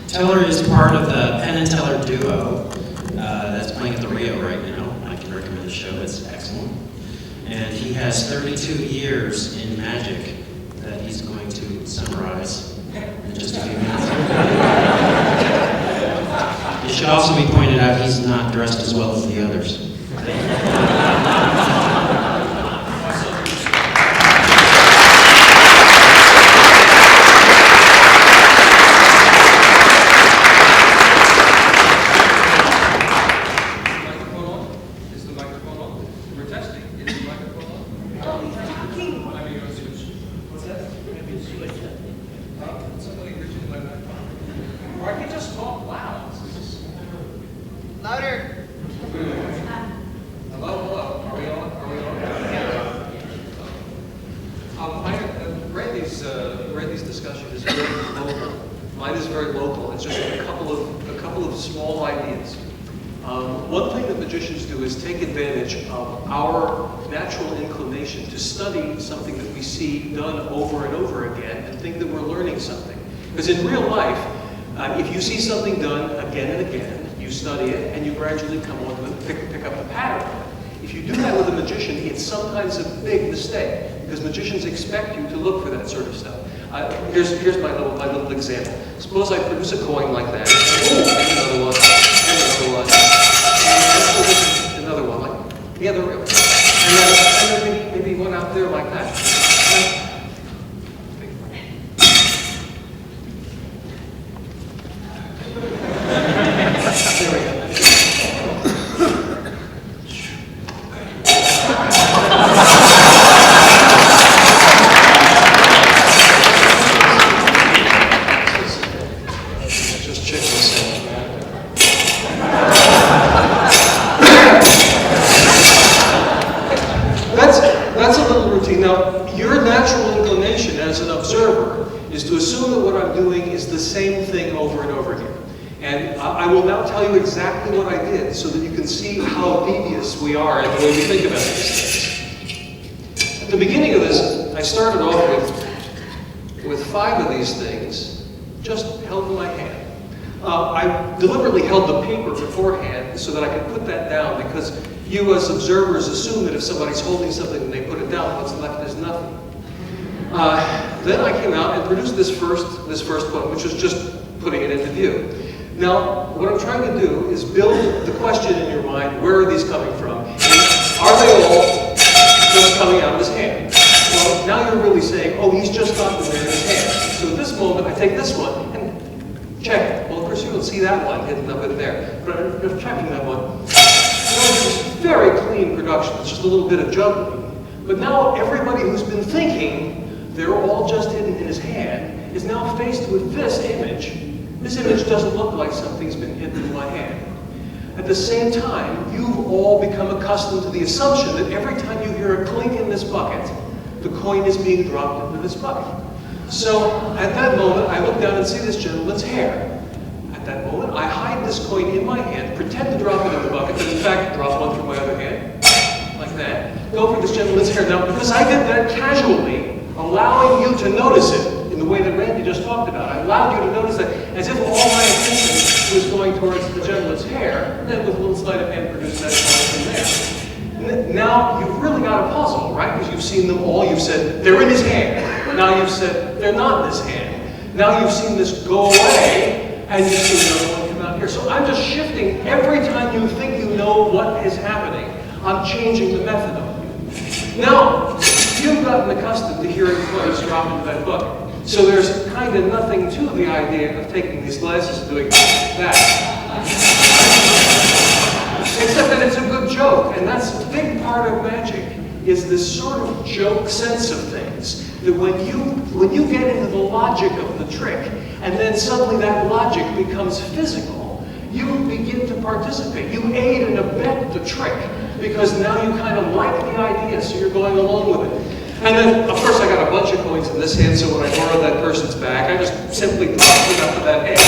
Teller is part of the Penn Teller duo that's playing at the Rio right now. I can recommend the show, it's excellent. And he has 32 years in magic that he's going to summarize in just a few minutes. It should also be pointed out he's not dressed as well as the others. Louder. Hello, hello. Are we on? Randy's discussion is very local. Mine is very local. It's just a couple of small ideas. One thing that magicians do is take advantage of our natural inclination to study something that we see done over and over again and think that we're learning something. Because in real life, if you see something done again and again, you study it, and you gradually come on to pick up the pattern. If you do that with a magician, it's sometimes a big mistake, because magicians expect you to look for that sort of stuff. Here's my little example. Suppose I produce a coin like that. Oh, and another one, like the other real. And then maybe one out there like that. There we go. Just check this out. That's a little routine. Now, your natural inclination as an observer is to assume that what I'm doing is the same thing over and over again. And I will now tell you exactly what I did so that you can see how devious we are in the way we think about these things. At the beginning of this, I started off with 5 of these things just held in my hand. I deliberately held the paper beforehand so that I could put that down, because you as observers assume that if somebody's holding something and they put it down, what's left is nothing. Then I came out and produced this first one, which was just putting it into view. Now, what I'm trying to do is build the question in your mind, where are these coming from? And are they all just coming out of his hand? Well, now you're really saying, oh, he's just got them in his hand. So at this moment, I take this one and check it. Well, of course, you don't see that one hidden up in there, but I'm just checking that one. It's very clean production. It's just a little bit of juggling. But now everybody who's been thinking they're all just hidden in his hand is now faced with this image. This image doesn't look like something's been hidden in my hand. At the same time, you've all become accustomed to the assumption that every time you hear a clink in this bucket, the coin is being dropped into this bucket. So at that moment, I look down and see this gentleman's hair. At that moment, I hide this coin in my hand, pretend to drop it in the bucket, but in fact drop one from my other hand, like that. Go for this gentleman's hair. Now, because I did that casually, allowing you to notice it, in the way that Randy just talked about. I allowed you to notice that as if all my attention was going towards the gentleman's hair, and then with a little sleight of hand produced that coin from there. Now you've really got a puzzle, right? Because you've seen them all. You've said, they're in his hand. Now you've said, they're not in his hand. Now you've seen this go away, and you've seen another one come out here. So I'm just shifting every time you think you know what is happening. I'm changing the method of you. Now, you've gotten accustomed to hearing coins drop into that bucket. So there's kind of nothing to the idea of taking these glasses and doing that. Except that it's a good joke, and that's a big part of magic, is this sort of joke sense of things. That when you get into the logic of the trick, and then suddenly that logic becomes physical, you begin to participate. You aid and abet the trick, because now you kind of like the idea, so you're going along with it. And then, of course, I got a bunch of coins in this hand, so when I borrow that person's back, I just simply drop it up to that hand.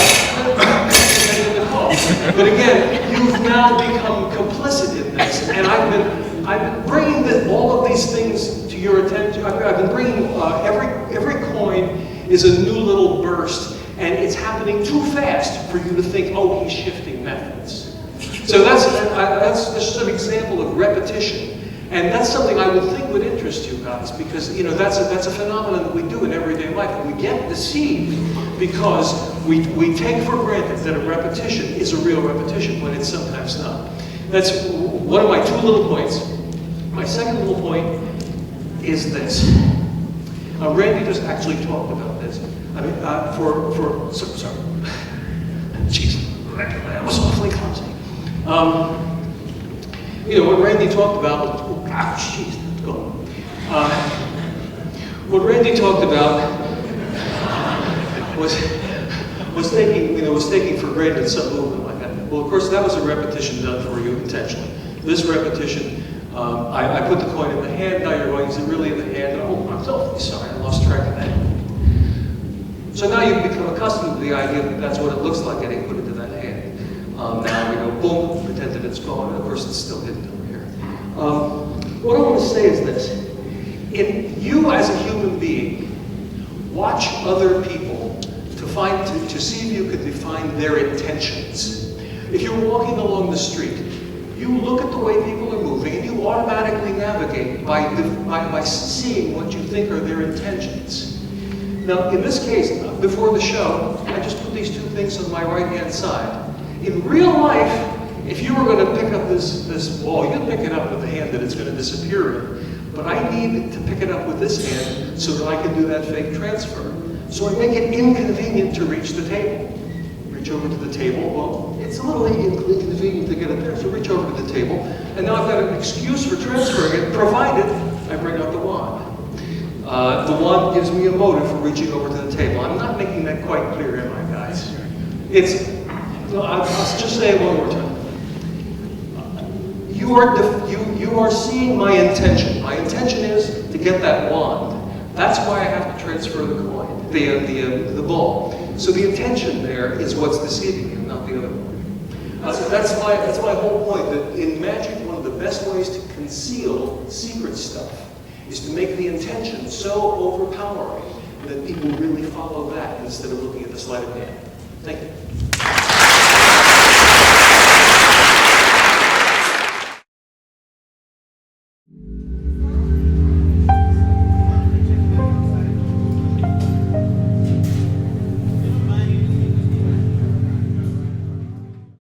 But again, you've now become complicit in this, and I've been bringing all of these things to your attention. I've been bringing every coin is a new little burst And it's happening too fast for you to think, oh, he's shifting methods. So that's just an example of repetition. And that's something I would think would interest you guys, because that's a phenomenon that we do in everyday life. We get deceived because we take for granted that a repetition is a real repetition when it's sometimes not. That's one of my two little points. My second little point is this. Randy just actually talked about this. I mean, sorry. Jeez, that was awfully clumsy. What Randy talked about, what Randy talked about was taking for granted some movement like that. Well, of course, that was a repetition done for you intentionally. This repetition, I put the coin in the hand. Now you're going, is it really in the hand? Oh, I'm so sorry, I lost track of that. So now you've become accustomed to the idea that that's what it looks like getting put into that hand. Now we go, boom, pretend that it's gone, and of course it's still hidden over here. What I want to say is this. You as a human being, watch other people to see if you can define their intentions. If you're walking along the street, you look at the way people are moving and you automatically navigate by seeing what you think are their intentions. Now, in this case, before the show, I just put these two things on my right-hand side. In real life, if you were going to pick up this ball, you'd pick it up with the hand that it's going to disappear in. But I need to pick it up with this hand so that I can do that fake transfer. So I make it inconvenient to reach the table. Reach over to the table. Well, it's a little inconvenient to get it there, so reach over to the table. And now I've got an excuse for transferring it, provided I bring out the wand. The wand gives me a motive for reaching over to the table. I'm not making that quite clear, am I, guys? I'll just say it one more time. You are seeing my intention. My intention is to get that wand. That's why I have to transfer the coin, the ball. So the intention there is what's deceiving you, not the other one. That's my whole point. That in magic, one of the best ways to conceal secret stuff is to make the intention so overpowering that people really follow that instead of looking at the sleight of hand. Thank you.